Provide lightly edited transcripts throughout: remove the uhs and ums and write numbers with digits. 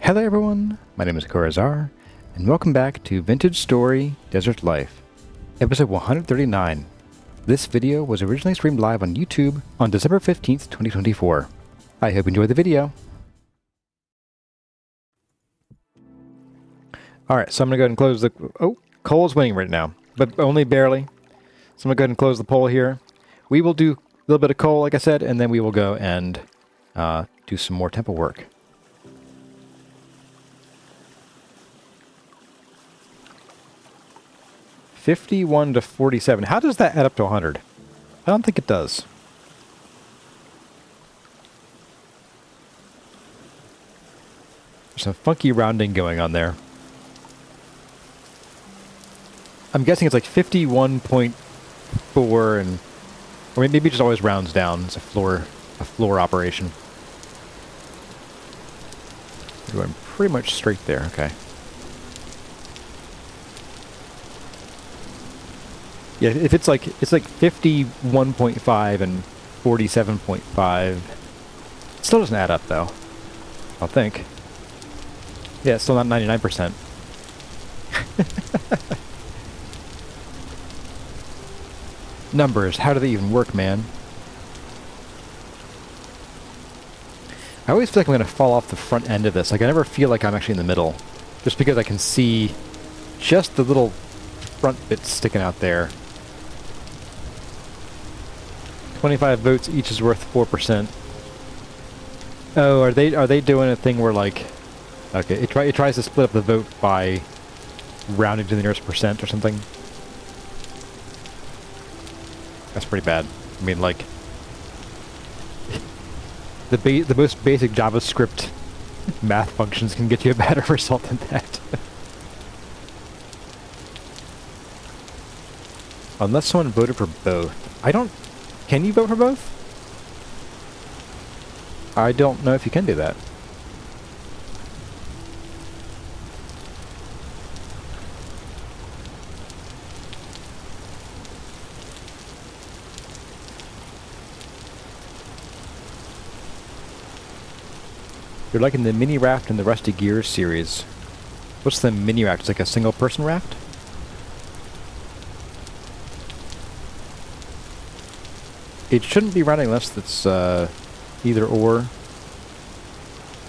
Hello everyone, my name is Corazar, and welcome back to Vintage Story Desert Life, episode 139. This video was originally streamed live on YouTube on December 15th, 2024. I hope you enjoyed the video. Alright, so I'm going to go ahead and close the... Oh, Cole's winning right now, but only barely. So I'm going to go ahead and close the poll here. We will do a little bit of coal, like I said, and then we will go and do some more temple work. $51 to $47. How does that add up to 100? I don't think it does. There's some funky rounding going on there. I'm guessing it's like 51.4 and... Or maybe it just always rounds down. It's a floor operation. We're going pretty much straight there. Okay. Yeah, if it's like 51.5 and 47.5. It still doesn't add up though. I think. Yeah, it's still not 99%. Numbers, how do they even work, man? I always feel like I'm going to fall off the front end of this. Like, I never feel like I'm actually in the middle. Just because I can see just the little front bit sticking out there. 25 votes each is worth 4%. Oh, are they doing a thing where, like... Okay, it tries to split up the vote by rounding to the nearest percent or something? That's pretty bad. I mean, like... the most basic JavaScript math functions can get you a better result than that. Unless someone voted for both. I don't... Can you vote for both? I don't know if you can do that. You're liking the mini raft in the Rusty Gears series. What's the mini raft? It's like a single person raft? It shouldn't be running unless it's either or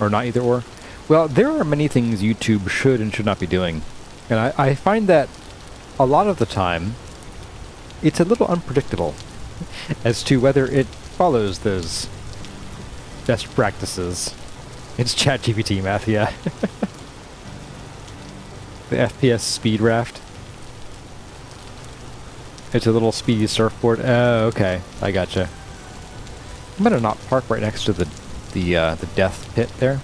not either or. Well, there are many things YouTube should and should not be doing. And I find that a lot of the time, it's a little unpredictable as to whether it follows those best practices. It's ChatGPT math, yeah. The FPS speed raft. It's a little speedy surfboard. Oh, okay. I gotcha. I'm gonna not park right next to the death pit there.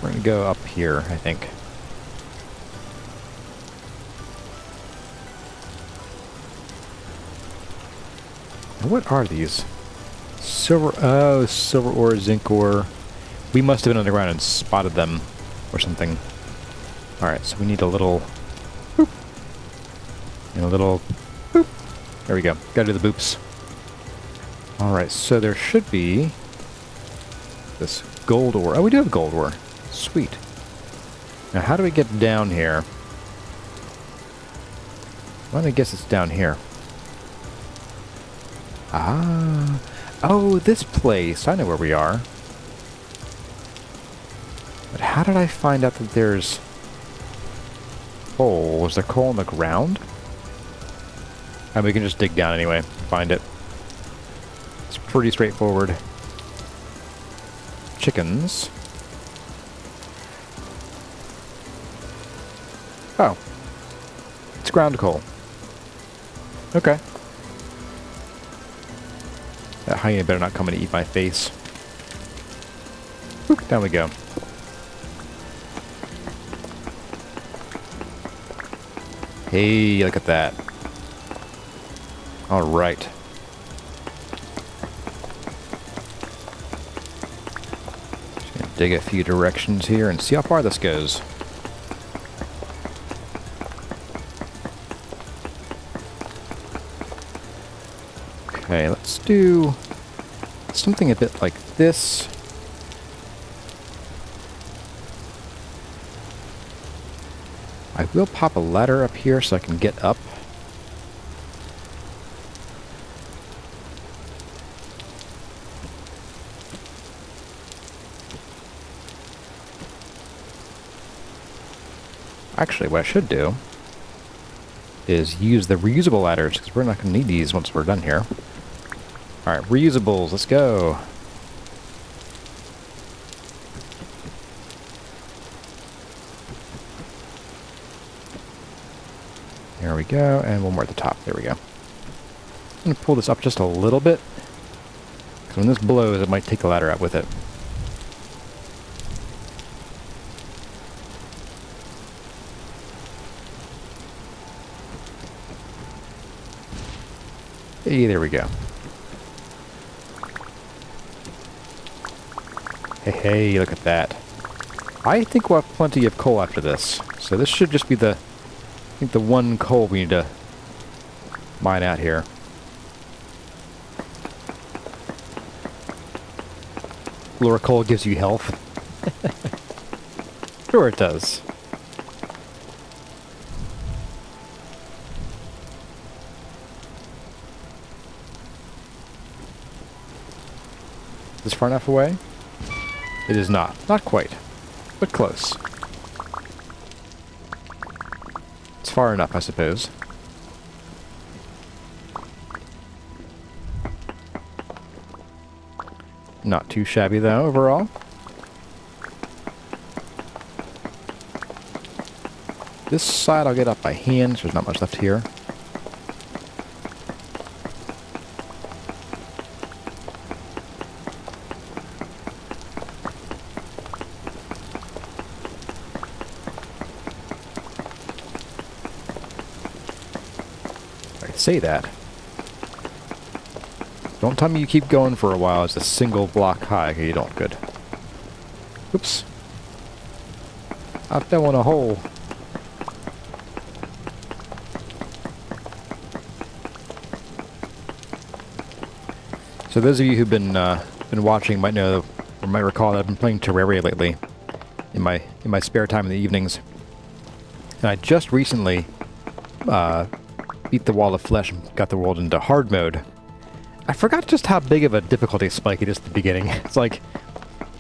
We're gonna go up here, I think. What are these? Silver. Oh, silver ore, zinc ore. We must have been underground and spotted them, or something. All right, so we need a little. Boop. And a little boop. There we go. Gotta do the boops. Alright, so there should be this gold ore. Oh, we do have gold ore. Sweet. Now, how do we get down here? Well, I guess it's down here. Ah. Oh, this place. I know where we are. But how did I find out that there's coal? Was there coal on the ground? And we can just dig down anyway, find it. It's pretty straightforward. Chickens. Oh. It's ground coal. Okay. That hyena better not come and eat my face. Whoop, down we go. Hey, look at that. All right. Just gonna dig a few directions here and see how far this goes. Okay, let's do something a bit like this. I will pop a ladder up here so I can get up. Actually, what I should do is use the reusable ladders, because we're not going to need these once we're done here. Alright, reusables, let's go. There we go, and one more at the top. There we go. I'm going to pull this up just a little bit, because when this blows, it might take the ladder out with it. Hey, there we go. Hey, hey, look at that. I think we'll have plenty of coal after this. So this should just be the, I think the one coal we need to mine out here. Lower coal gives you health. Sure it does. Is this far enough away? It is not. Not quite. But close. It's far enough, I suppose. Not too shabby, though, overall. This side I'll get up by hand, so there's not much left here. Say that. Don't tell me you keep going for a while as a single block high. Okay, you don't. Good. Oops. I fell in a hole. So those of you who've been watching might know or might recall that I've been playing Terraria lately in my spare time in the evenings. And I just recently beat the wall of flesh and got the world into hard mode. I forgot just how big of a difficulty spike it is at the beginning. It's like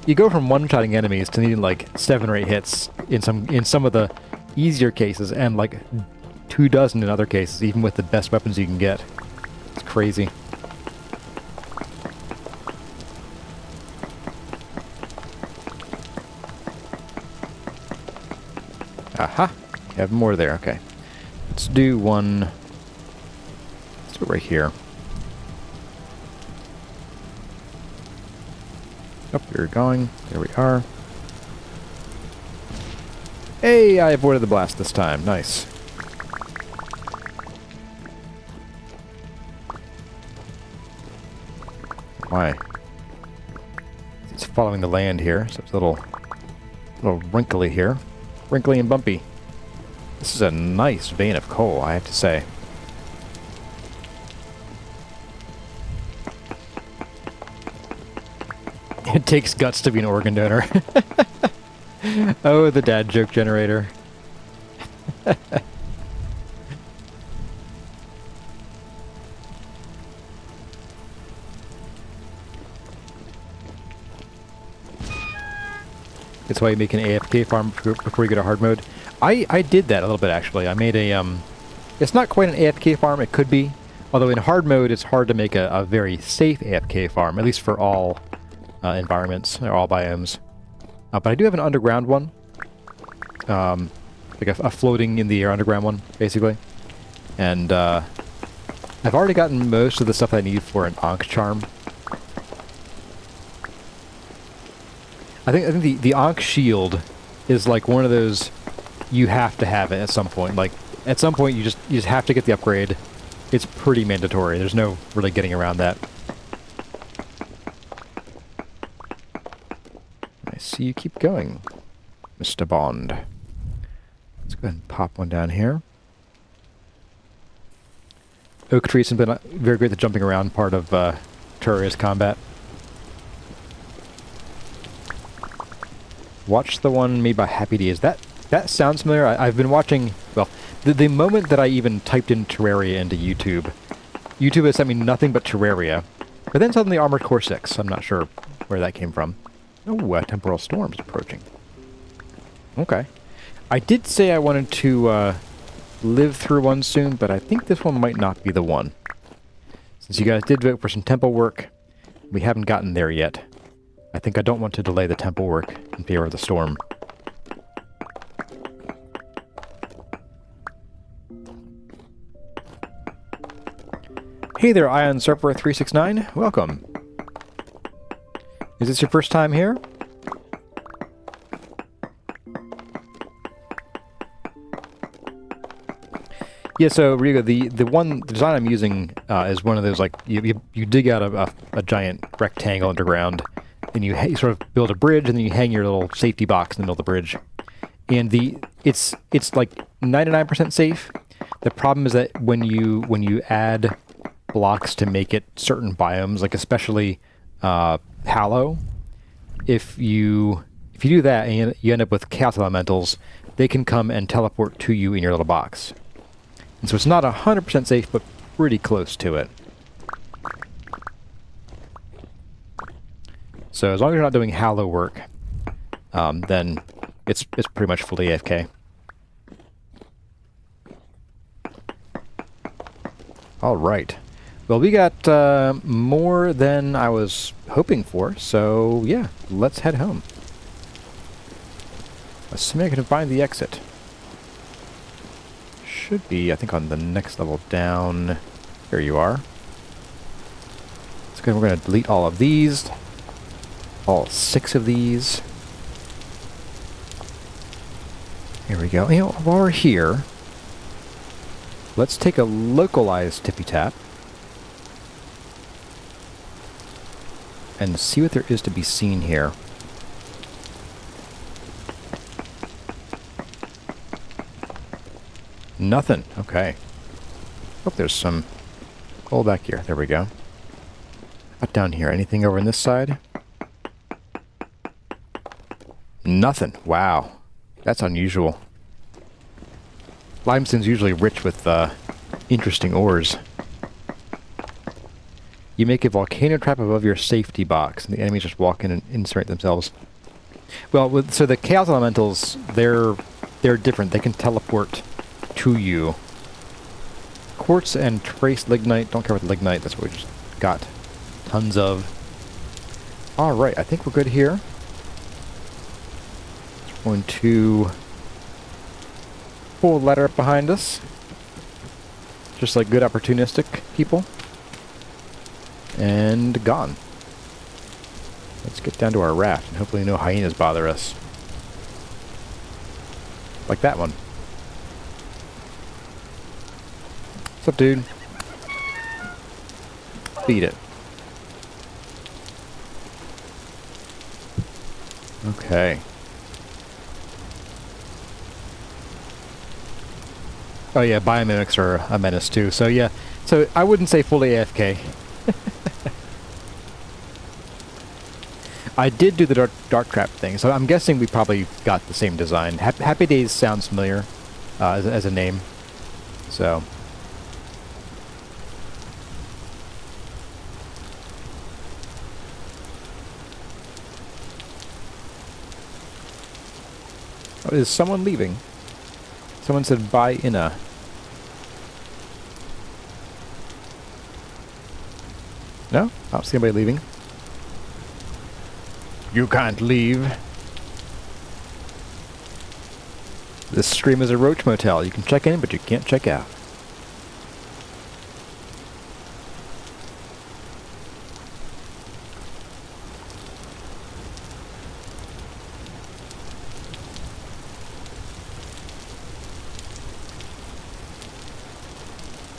you go from one-shotting enemies to needing like 7 or 8 hits in some of the easier cases, and like 24 in other cases, even with the best weapons you can get. It's crazy. Aha! You have more there. Okay. Let's do one. Right here. Up we're going. There we are. Hey, I avoided the blast this time. Nice. Why? It's following the land here, so it's a little wrinkly here. Wrinkly and bumpy. This is a nice vein of coal, I have to say. It takes guts to be an organ donor. Oh, the dad joke generator. That's why you make an AFK farm before you go to hard mode. I did that a little bit, actually. I made a, it's not quite an AFK farm, it could be. Although in hard mode, it's hard to make a very safe AFK farm, at least for all environments, or all biomes. But I do have an underground one. Like a floating in the air underground one, basically. And I've already gotten most of the stuff I need for an Ankh charm. I think the Ankh shield is like one of those you have to have it at some point. Like at some point you just have to get the upgrade. It's pretty mandatory. There's no really getting around that. I see you keep going, Mr. Bond. Let's go ahead and pop one down here. Oak trees have been very great at the jumping around part of Terraria's combat. Watch the one made by Happy D. Is that That sounds familiar. I've been watching, well, the moment that I even typed in Terraria into YouTube, YouTube has sent me nothing but Terraria. But then suddenly Armored Core 6. I'm not sure where that came from. Oh, a temporal storm's approaching. Okay. I did say I wanted to live through one soon, but I think this one might not be the one. Since you guys did vote for some temple work, we haven't gotten there yet. I think I don't want to delay the temple work in favor of the storm. Hey there, Ion Surfer 369. Welcome. Is this your first time here? Yeah, so Rigo, the design I'm using is one of those, like, you dig out a giant rectangle underground, and you sort of build a bridge, and then you hang your little safety box in the middle of the bridge. And it's like 99% safe. The problem is that when you add blocks to make it certain biomes, like especially Hallow, if you do that and you end up with chaos elementals, they can come and teleport to you in your little box. And so it's not 100% safe, but pretty close to it. So as long as you're not doing Hallow work, then it's pretty much fully AFK. All right. Well, we got more than I was hoping for, so yeah, let's head home. Assuming I can find the exit. Should be, I think, on the next level down. Here you are. It's good. We're going to delete all of these. All 6 of these. Here we go. You know, while we're here, let's take a localized tippy tap and see what there is to be seen here. Nothing. Okay. Oh, there's some coal back here. There we go. Up down here. Anything over on this side? Nothing. Wow. That's unusual. Limestone's usually rich with interesting ores. You make a volcano trap above your safety box, and the enemies just walk in and incinerate themselves. Well, so the chaos elementals, they're different. They can teleport to you. Quartz and trace lignite. Don't care about the lignite. That's what we just got tons of. Alright, I think we're good here. Just going to pull the ladder up behind us. Just like good opportunistic people. And gone. Let's get down to our raft and hopefully no hyenas bother us. Like that one. What's up, dude? Beat it. Okay. Oh yeah, biomimics are a menace too. So yeah, so I wouldn't say fully AFK. I did do the dark trap thing, so I'm guessing we probably got the same design. Happy Days sounds familiar as a name. So... Oh, is someone leaving? Someone said bye Inna. No? I don't see anybody leaving. You can't leave. This stream is a roach motel. You can check in, but you can't check out.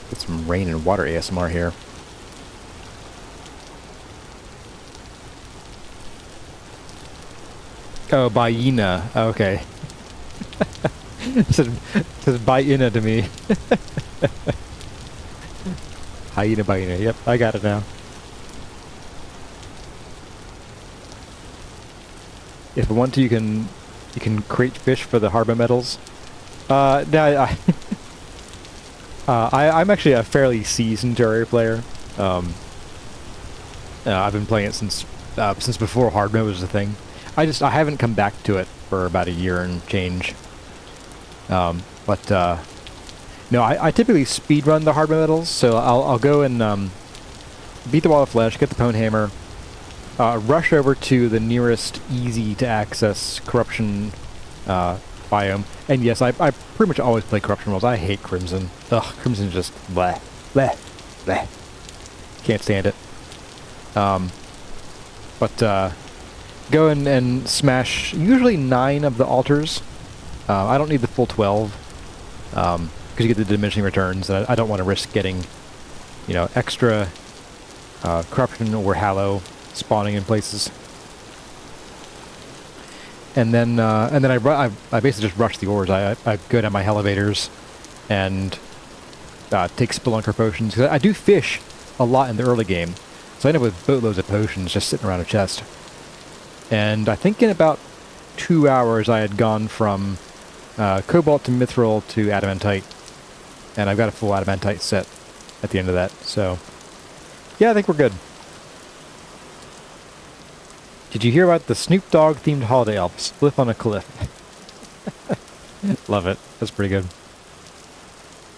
Get some rain and water ASMR here. Oh, Baina. Oh, okay. It says Baina to me. Hyena, Baina. Yep, I got it now. If I want to, you can You can create fish for the hardware metals. No, I'm actually a fairly seasoned Terraria player. I've been playing it since before hard mode was a thing. I haven't come back to it for about a year and change. No, I typically speedrun the hard mode metals, so I'll go and beat the wall of flesh, get the pwn hammer, rush over to the nearest easy to access corruption biome. And yes, I pretty much always play corruption rolls. I hate Crimson. Ugh, Crimson is just bleh, bleh, bleh. Can't stand it. Go and smash usually 9 of the altars. I don't need the full 12, because you get the diminishing returns. I don't want to risk getting, extra corruption or hallow spawning in places. And then I basically just rush the ores. I go down my elevators and take spelunker potions. 'Cause I do fish a lot in the early game, so I end up with boatloads of potions just sitting around a chest. And I think in about 2 hours I had gone from cobalt to mithril to adamantite, and I've got a full adamantite set at the end of that. So yeah, I think we're good. Did you hear about the Snoop Dogg themed holiday elf split on a cliff? Love it. That's pretty good.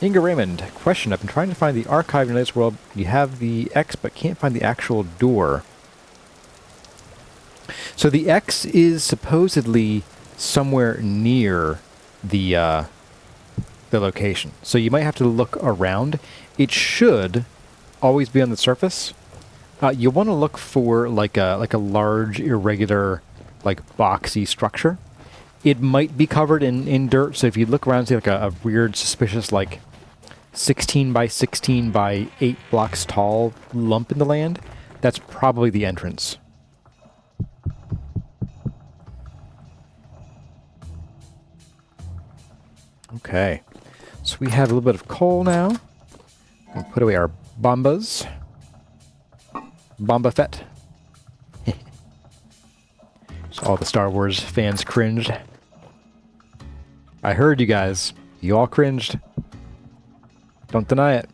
Inga Raymond, question. I've been trying to find the archive in this world. You have the X, but can't find the actual door. So the X is supposedly somewhere near the location. So you might have to look around. It should always be on the surface. You want to look for like a large, irregular, boxy structure. It might be covered in dirt, so if you look around, see a weird, suspicious, 16 by 16 by 8 blocks tall lump in the land, that's probably the entrance. Okay, so we have a little bit of coal now. We'll put away our bombas. Boba Fett. So all the Star Wars fans cringed. I heard you guys. You all cringed. Don't deny it.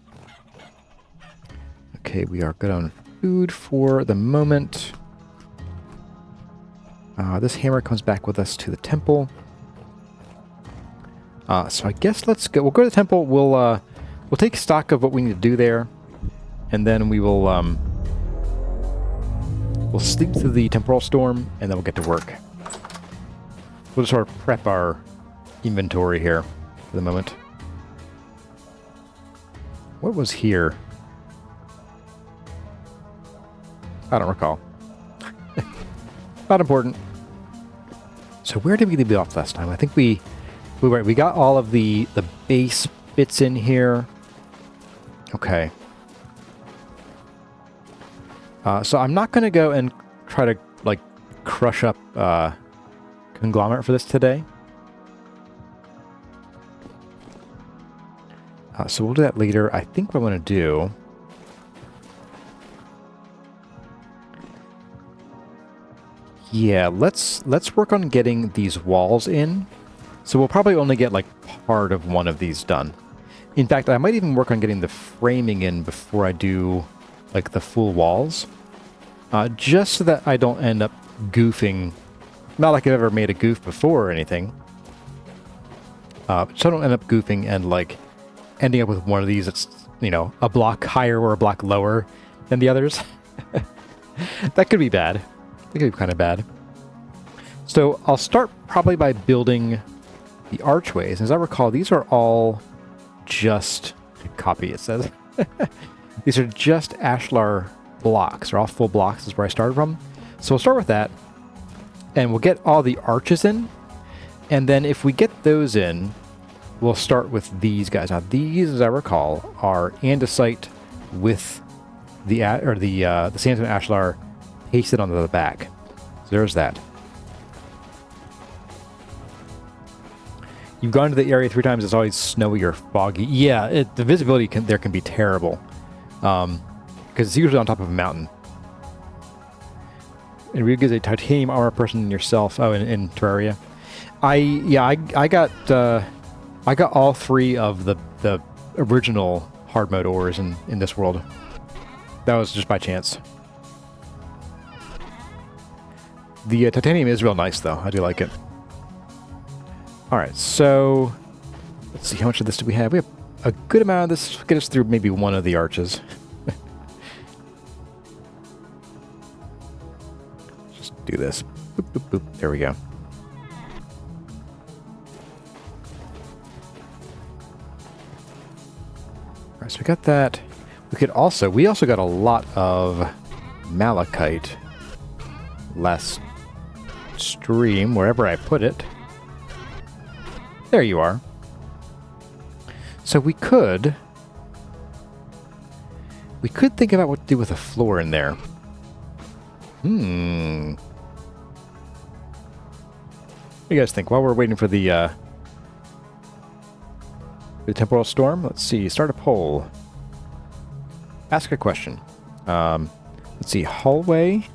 Okay, we are good on food for the moment. This hammer comes back with us to the temple. So I guess let's go. We'll go to the temple. We'll take stock of what we need to do there, and then we will we'll sleep through the temporal storm, and then we'll get to work. We'll just sort of prep our inventory here for the moment. What was here? I don't recall. Not important. So where did we leave off last time? I think we got all of the base bits in here. Okay. So I'm not going to go and try to, crush up conglomerate for this today. So we'll do that later. I think what I'm going to do... Yeah, let's work on getting these walls in. So we'll probably only get, part of one of these done. In fact, I might even work on getting the framing in before I do... the full walls, just so that I don't end up goofing. Not like I've ever made a goof before or anything. So I don't end up goofing and ending up with one of these that's, a block higher or a block lower than the others. That could be bad. That could be kind of bad. So I'll start probably by building the archways. As I recall, these are all just copy, it says. These are just ashlar blocks. They're all full blocks is where I started from. So we'll start with that. And we'll get all the arches in. And then if we get those in, we'll start with these guys. Now these, as I recall, are andesite with the sandstone ashlar pasted onto the back. So there's that. You've gone to the area 3 times. It's always snowy or foggy. Yeah, the visibility there can be terrible. Because it's usually on top of a mountain. And Ryuga is a titanium armor person yourself. Oh, in Terraria. I got all 3 of the original hard mode ores in this world. That was just by chance. The titanium is real nice though. I do like it. All right, so let's see, how much of this do we have? We have a good amount of this to get us through maybe one of the arches. Just do this. Boop, boop, boop. There we go. All right, so we got that. We also got a lot of malachite last stream, wherever I put it. There you are. So we could think about what to do with a floor in there. What do you guys think? While we're waiting for the temporal storm, let's see. Start a poll. Ask a question. Let's see. Hallway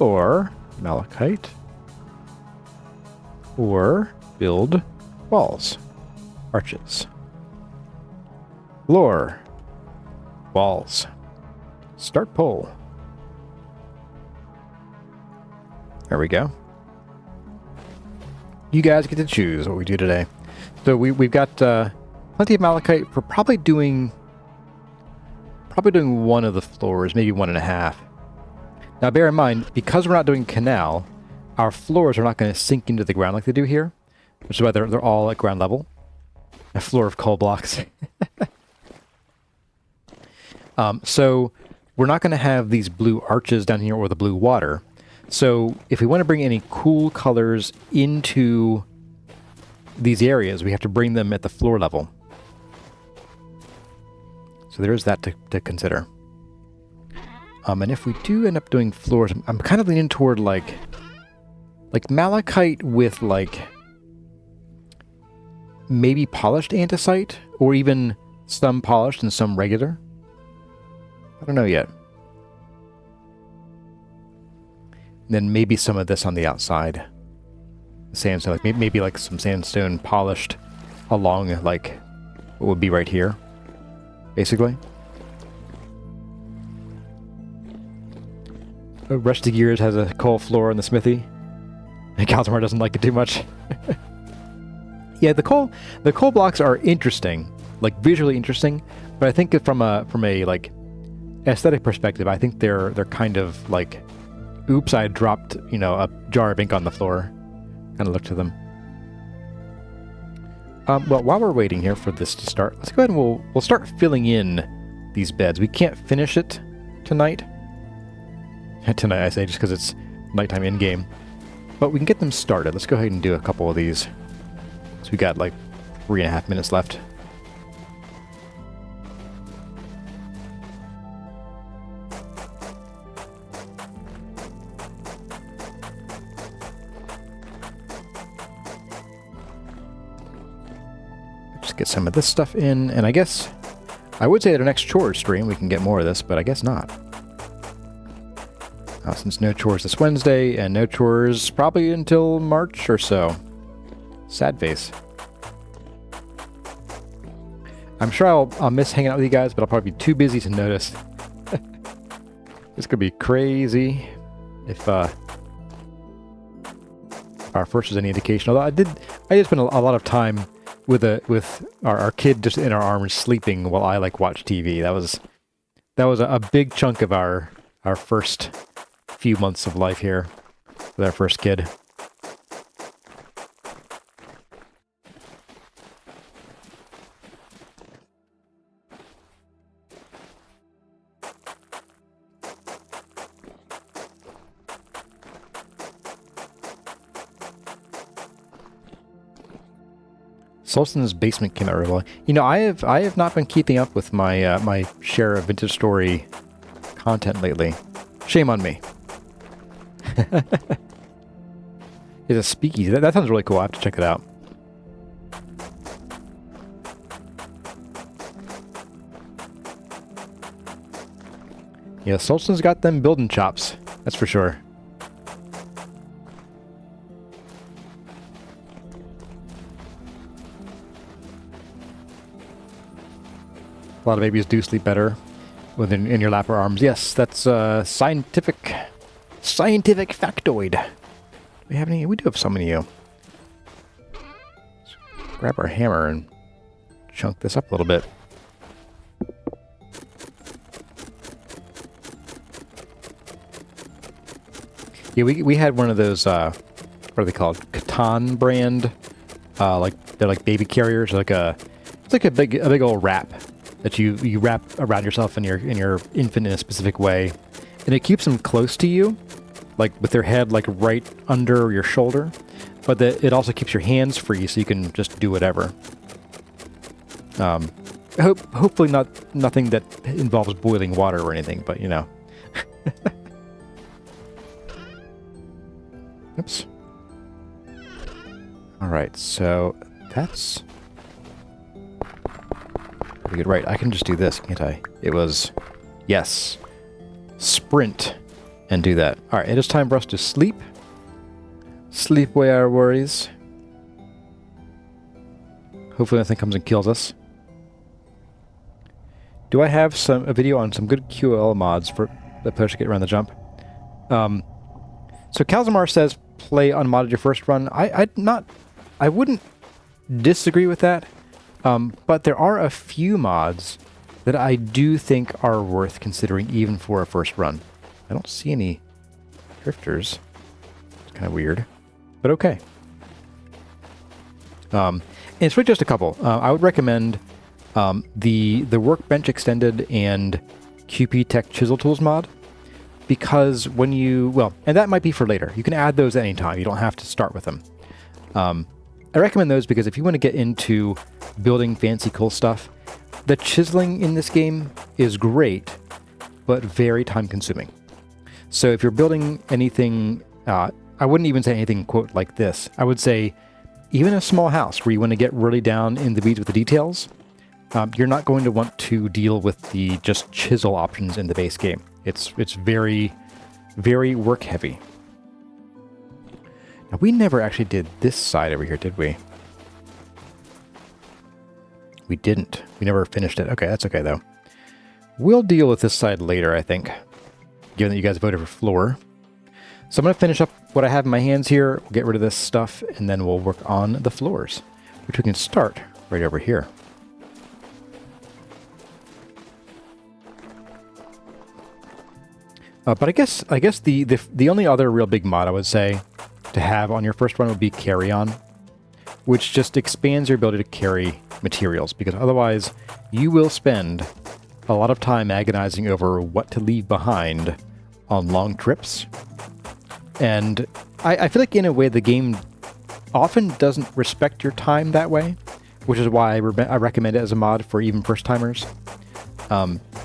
or malachite or build walls. Arches. Floor. Walls. Start poll. There we go. You guys get to choose what we do today. So we've got plenty of malachite for probably doing one of the floors, maybe 1.5. Now bear in mind, because we're not doing canal, our floors are not going to sink into the ground like they do here, which is why they're all at ground level. A floor of coal blocks. So we're not going to have these blue arches down here or the blue water. So if we want to bring any cool colors into these areas, we have to bring them at the floor level. So there is that to consider. And if we do end up doing floors, I'm kind of leaning toward like malachite with like maybe polished andesite, or even some polished and some regular. I don't know yet. And then maybe some of this on the outside. Sandstone, like maybe like some sandstone polished along like what would be right here, basically. Rusty Gears has a coal floor in the smithy. And Calzamar doesn't like it too much. Yeah, the coal blocks are interesting, like visually interesting, but I think from a like aesthetic perspective, I think they're kind of like, oops, I dropped, a jar of ink on the floor. Kind of look to them. Well, while we're waiting here for this to start, let's go ahead and we'll start filling in these beds. We can't finish it tonight. Tonight, I say, just because it's nighttime in-game. But we can get them started. Let's go ahead and do a couple of these. So we got like 3.5 minutes left. Just get some of this stuff in, and I guess I would say at our next chores stream we can get more of this, but I guess not. Since no chores this Wednesday, and no chores probably until March or so. Sad face. I'm sure I'll miss hanging out with you guys, but I'll probably be too busy to notice. This could be crazy if our first was any indication. Although I did spend a lot of time with our kid just in our arms sleeping while I like watch TV. That was a big chunk of our first few months of life here with our first kid. Solston's basement came out really well. I have not been keeping up with my my share of vintage story content lately. Shame on me. It's a speakeasy. That sounds really cool. I have to check it out. Yeah, Solston's got them building chops. That's for sure. A lot of babies do sleep better within in your lap or arms. Yes, that's scientific factoid. Do we have any? We do have some of you. Let's grab our hammer and chunk this up a little bit. Yeah, we had one of those, what are they called? Catan brand. They're like baby carriers. It's like a big old wrap that you wrap around yourself and your infant in a specific way, and it keeps them close to you, like with their head like right under your shoulder, but it also keeps your hands free so you can just do whatever. Hopefully nothing that involves boiling water or anything, but you know. Oops. Alright, so that's pretty good. Right, I can just do this, can't I? It was, yes, sprint and do that. Alright, it is time for us to sleep. Sleep away our worries. Hopefully nothing comes and kills us. Do I have a video on some good QL mods for the push to get around the jump? So Calzamar says play unmodded your first run. I wouldn't disagree with that, but there are a few mods that I do think are worth considering even for a first run. I don't see any drifters. It's kind of weird, but okay. And it's really just a couple. I would recommend the Workbench Extended and QP Tech Chisel Tools mod, because when you, well, and that might be for later. You can add those at any time. You don't have to start with them. I recommend those because if you want to get into building fancy cool stuff, the chiseling in this game is great, but very time consuming. So if you're building anything, I wouldn't even say anything, quote, like this. I would say even a small house where you want to get really down in the weeds with the details, you're not going to want to deal with the just chisel options in the base game. It's very, very work heavy. Now, we never actually did this side over here, did we? We didn't. We never finished it. Okay, that's okay, though. We'll deal with this side later, I think, given that you guys voted for floor. So I'm going to finish up what I have in my hands here, we'll get rid of this stuff, and then we'll work on the floors, which we can start right over here. But I guess the only other real big mod I would say to have on your first run would be Carry On, which just expands your ability to carry materials, because otherwise you will spend a lot of time agonizing over what to leave behind on long trips. And I feel like in a way the game often doesn't respect your time that way, which is why I recommend it as a mod for even first-timers.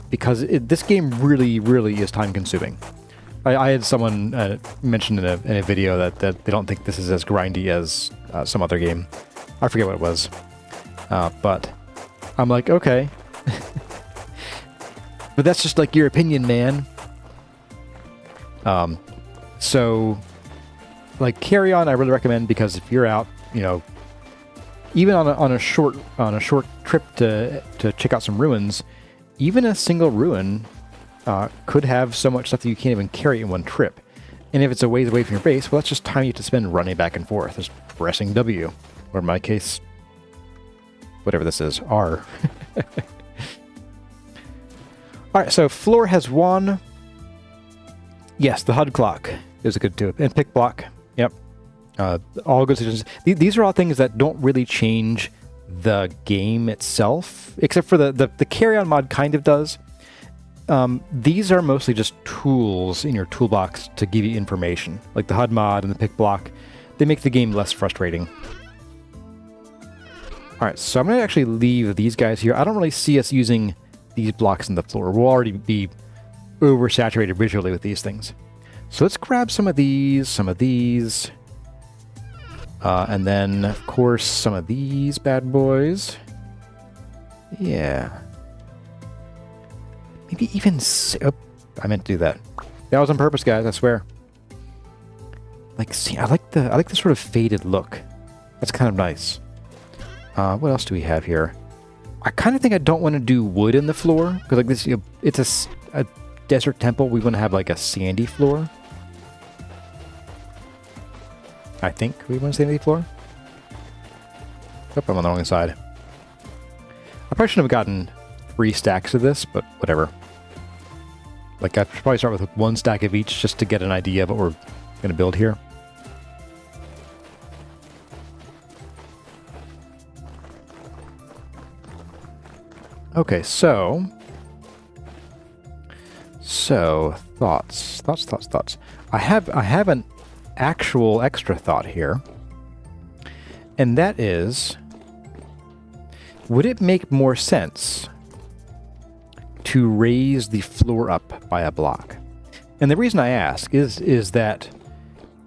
Because this game really, really is time-consuming. I had someone mention in a video that they don't think this is as grindy as some other game. I forget what it was. But I'm like, okay. But that's just like your opinion, man. So, like, Carry On I really recommend, because if you're out, you know, even on a short trip to check out some ruins, even a single ruin could have so much stuff that you can't even carry in one trip. And if it's a ways away from your base, well, that's just time you have to spend running back and forth. Just pressing W. Or in my case, whatever this is, R. Alright, so floor has one. Yes, the HUD clock is a good too. And pick block. Yep. All good suggestions. These are all things that don't really change the game itself, except for the carry-on mod kind of does. These are mostly just tools in your toolbox to give you information, like the HUD mod and the pick block. They make the game less frustrating. Alright, so I'm going to actually leave these guys here. I don't really see us using these blocks in the floor. We'll already be oversaturated visually with these things. So let's grab some of these, and then, of course, some of these bad boys. Yeah. Maybe even... Oh, I meant to do that. That was on purpose, guys, I swear. Like, see, I like the sort of faded look. That's kind of nice. What else do we have here? I kind of think I don't want to do wood in the floor, because like this, it's a desert temple. We want to have like a sandy floor. I think we want a sandy floor. Oh, I'm on the wrong side. I probably shouldn't have gotten 3 stacks of this, but whatever. Like, I should probably start with 1 stack of each just to get an idea of what we're going to build here. Okay, so thoughts. I have an actual extra thought here, and that is, would it make more sense to raise the floor up by a block? And the reason I ask is that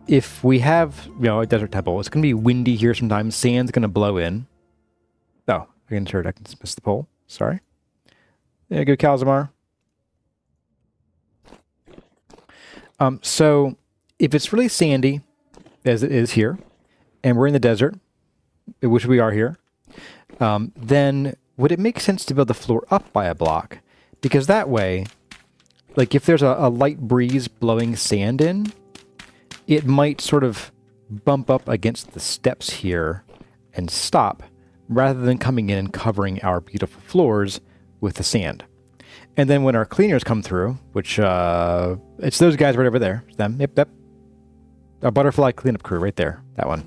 if we have, a desert temple, it's going to be windy here sometimes, sand's going to blow in. Oh, I can dismiss the pole. Sorry. There you go, Calzamar. So if it's really sandy, as it is here, and we're in the desert, which we are here, then would it make sense to build the floor up by a block? Because that way, like if there's a light breeze blowing sand in, it might sort of bump up against the steps here and stop, rather than coming in and covering our beautiful floors with the sand. And then when our cleaners come through, which it's those guys right over there, it's them, yep, our butterfly cleanup crew right there, that one.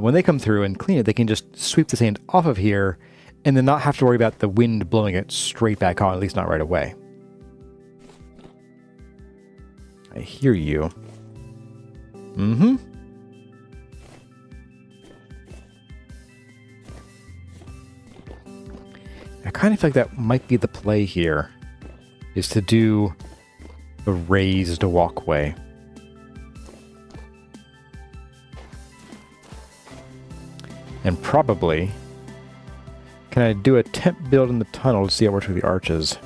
When they come through and clean it, they can just sweep the sand off of here and then not have to worry about the wind blowing it straight back on, at least not right away. I hear you. Mm-hmm. I kind of feel like that might be the play here, is to do a raised walkway. And probably, can I do a temp build in the tunnel to see how it works with the arches?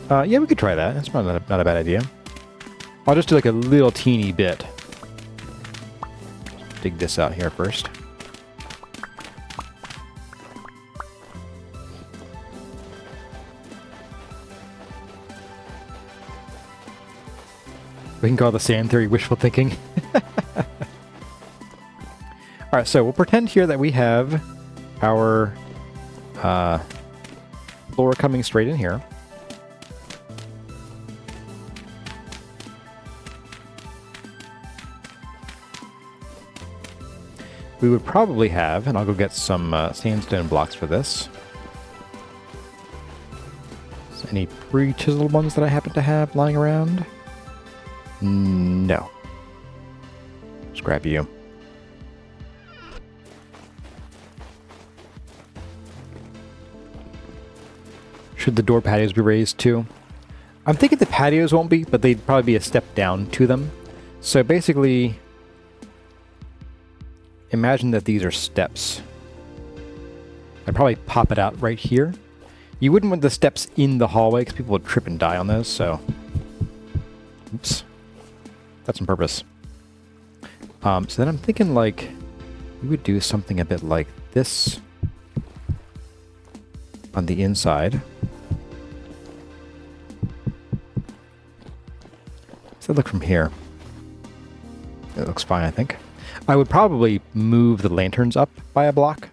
Yeah, we could try that. That's not a bad idea. I'll just do like a little teeny bit. Dig this out here first. We can call the sand theory wishful thinking. Alright, so we'll pretend here that we have our floor coming straight in here. We would probably have, and I'll go get some sandstone blocks for this. Any pre-chiseled ones that I happen to have lying around? No. Let's grab you. Should the door patios be raised too? I'm thinking the patios won't be, but they'd probably be a step down to them. So basically, imagine that these are steps. I'd probably pop it out right here. You wouldn't want the steps in the hallway because people would trip and die on those, so... Oops. That's on purpose. So then I'm thinking like, we would do something a bit like this on the inside. Does that look from here? It looks fine, I think. I would probably move the lanterns up by a block.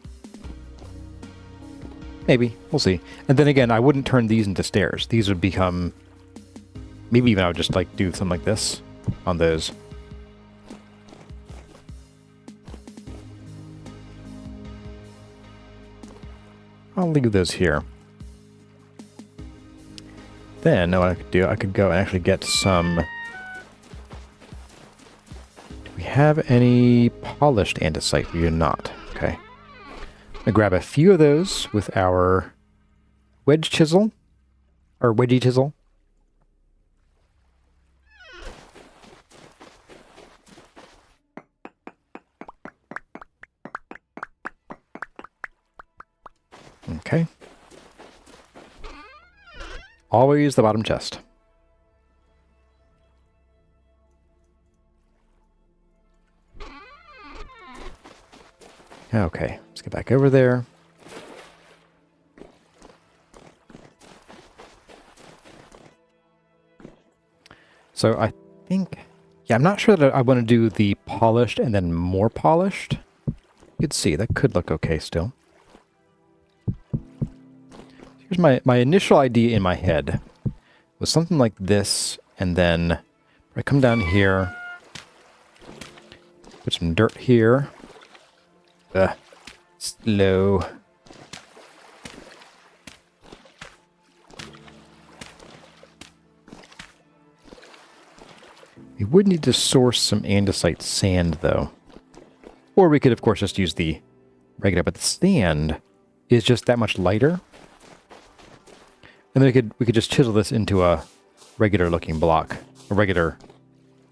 Maybe. We'll see. And then again, I wouldn't turn these into stairs. These would become... Maybe even I would just like do something like this on those. I'll leave those here. Then what I could do, I could go and actually get some... Do we have any polished andesite? We do not. Okay. I'm gonna grab a few of those with our wedge chisel, or wedgie chisel. Okay. Always the bottom chest. Okay, let's get back over there. So I think... Yeah, I'm not sure that I want to do the polished and then more polished. You could see, that could look okay still. Here's my initial idea in my head. Was something like this, and then I come down here, put some dirt here. Slow. We would need to source some andesite sand, though. Or we could, of course, just use the regular, but the sand is just that much lighter. And then we could just chisel this into a regular-looking block, a regular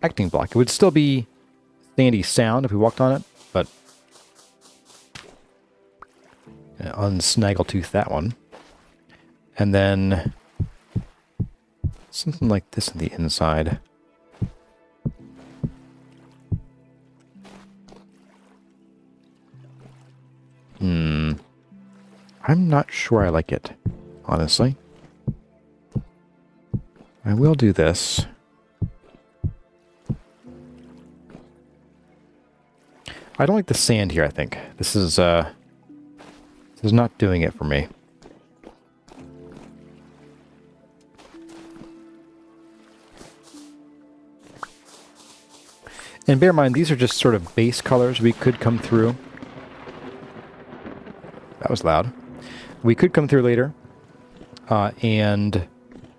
acting block. It would still be sandy sound if we walked on it, but unsnaggletooth that one. And then something like this on the inside. I'm not sure I like it, honestly. I will do this. I don't like the sand here, I think. This is not doing it for me. And bear in mind, these are just sort of base colors we could come through. That was loud. We could come through later. And...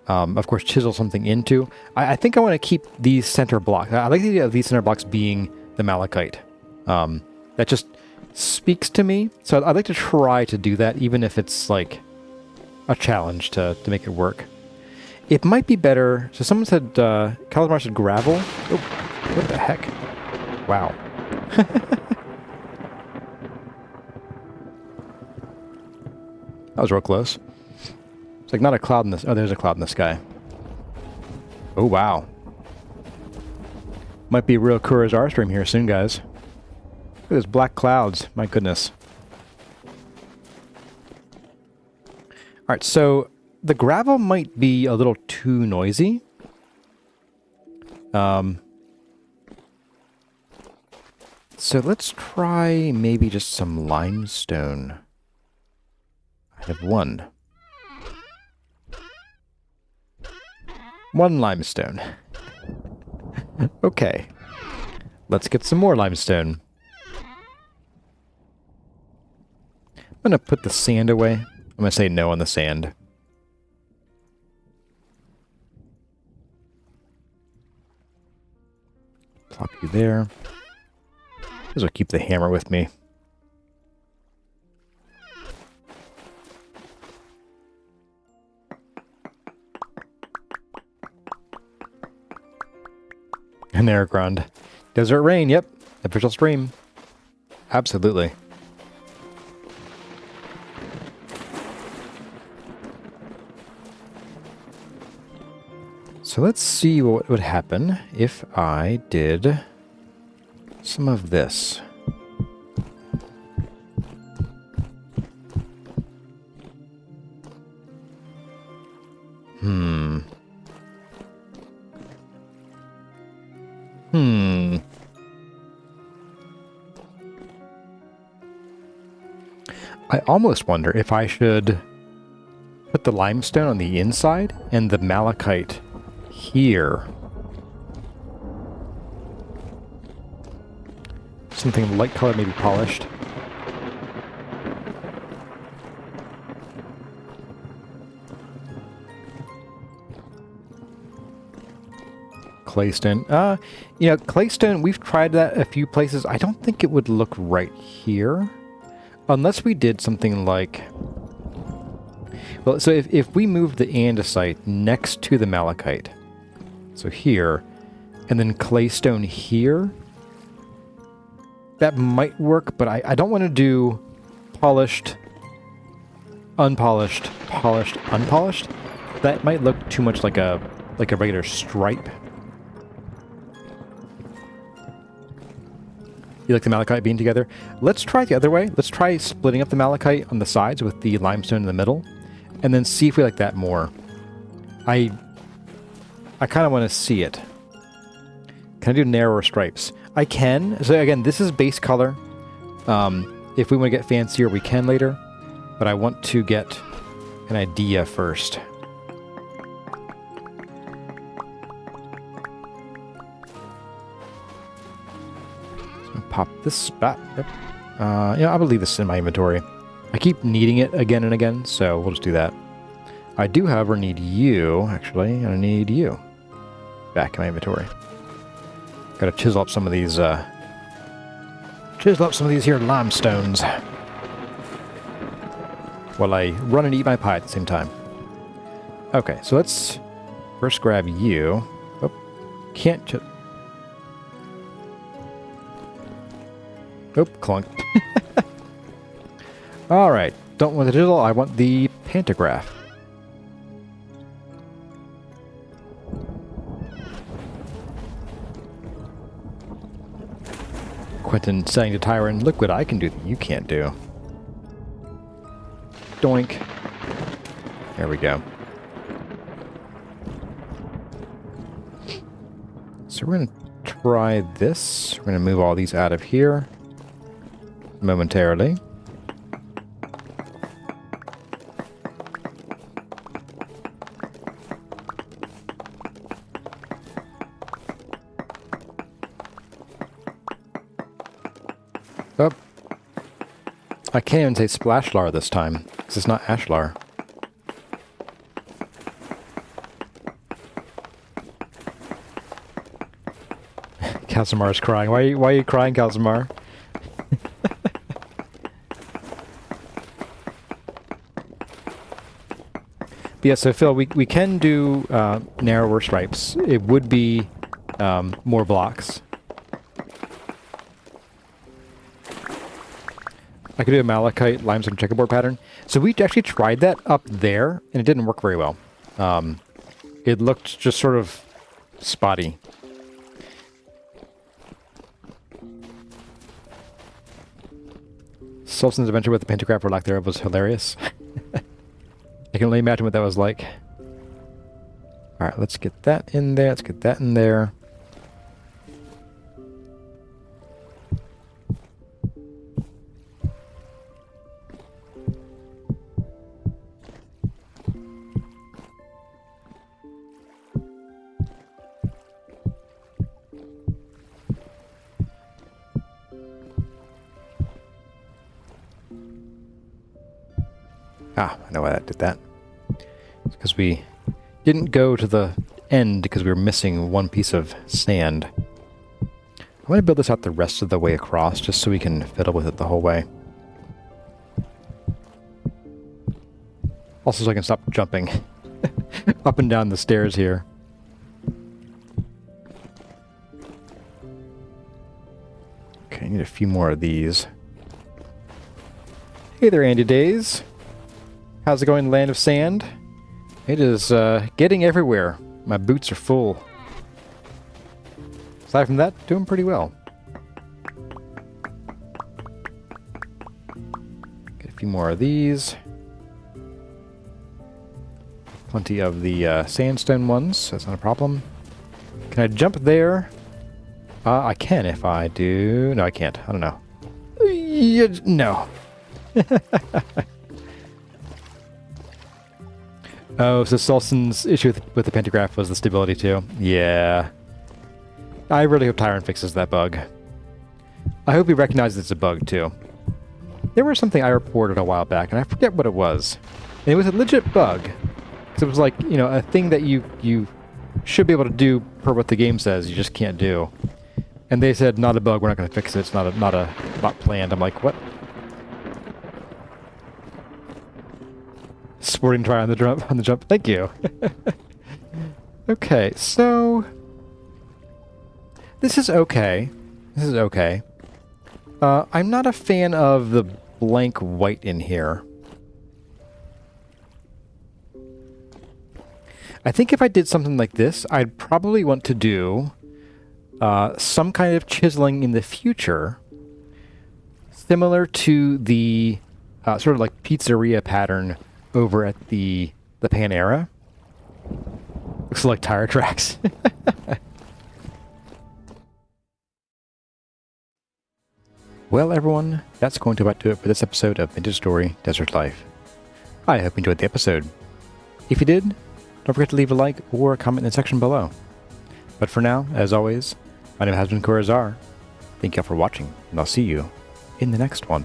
of course, chisel something into. I think I want to keep these center blocks. I like the idea of these center blocks being the malachite. That just speaks to me. So I'd like to try to do that, even if it's like a challenge to make it work. It might be better. So someone said, Calamar said gravel. Oh, what the heck? Wow. That was real close. It's like not a cloud in this. Oh, there's a cloud in the sky. Oh, wow. Might be a real Kura's R-stream here soon, guys. Look at those black clouds. My goodness. Alright, so the gravel might be a little too noisy. So let's try maybe just some limestone. I have one. One limestone. Okay. Let's get some more limestone. I'm going to put the sand away. I'm going to say no on the sand. Plop you there. This will keep the hammer with me. And there, Grund. Desert rain, yep. Official stream. Absolutely. So let's see what would happen if I did some of this. I almost wonder if I should put the limestone on the inside and the malachite here. Something light color, maybe polished. Claystone. You know, claystone, we've tried that a few places. I don't think it would look right here. Unless we did something like... Well, so if we moved the andesite next to the malachite, so here, and then claystone here, that might work, but I don't want to do polished, unpolished, polished, unpolished. That might look too much like a regular stripe. You like the malachite being together? Let's try it the other way. Let's try splitting up the malachite on the sides with the limestone in the middle, and then see if we like that more. I kind of want to see it. Can I do narrower stripes? I can. So again, this is base color. If we want to get fancier, we can later. But I want to get an idea first. So pop this back. Yep. Yeah, I will leave this in my inventory. I keep needing it again and again, so we'll just do that. I do, however, need you, actually, and I need you back in my inventory. Gotta chisel up some of these, here limestones while I run and eat my pie at the same time. Okay, so let's first grab you. Oh, can't oh, clunk. Alright, don't want the chisel, I want the pantograph. Quentin saying to Tyron, look what I can do that you can't do. Doink. There we go. So we're going to try this. We're going to move all these out of here momentarily. Oh. I can't even say splashlar this time, because it's not ashlar. Calcimar's crying. Why are you crying, Calcimar? But yeah, so Phil, we can do narrower stripes. It would be more blocks. I could do a malachite limestone checkerboard pattern. So we actually tried that up there, and it didn't work very well. It looked just sort of spotty. Solson's adventure with the pantograph or lack thereof was hilarious. I can only imagine what that was like. Alright, let's get that in there. Let's get that in there. Ah, I know why that did that. It's because we didn't go to the end because we were missing one piece of sand. I'm going to build this out the rest of the way across just so we can fiddle with it the whole way. Also so I can stop jumping up and down the stairs here. Okay, I need a few more of these. Hey there, Andy Days. How's it going, Land of Sand? It is getting everywhere. My boots are full. Aside from that, doing pretty well. Get a few more of these. Plenty of the sandstone ones. That's not a problem. Can I jump there? I can if I do. No, I can't. I don't know. No. Oh, so Solson's issue with the pantograph was the stability too. Yeah. I really hope Tyron fixes that bug. I hope he recognizes it's a bug too. There was something I reported a while back, and I forget what it was. And it was a legit bug. Because it was like, you know, a thing that you should be able to do per what the game says, you just can't do. And they said, not a bug, we're not going to fix it, it's not planned. I'm like, what? Sporting try on the jump. Thank you. Okay, so this is okay. This is okay. I'm not a fan of the blank white in here. I think if I did something like this, I'd probably want to do some kind of chiseling in the future, similar to the sort of like pizzeria pattern over at the Panera. Looks like tire tracks. Well, everyone, that's going to about do it for this episode of Vintage Story Desert Life. I hope you enjoyed the episode. If you did, don't forget to leave a like or a comment in the section below. But for now, as always, my name has been Corazar. Thank you all for watching, and I'll see you in the next one.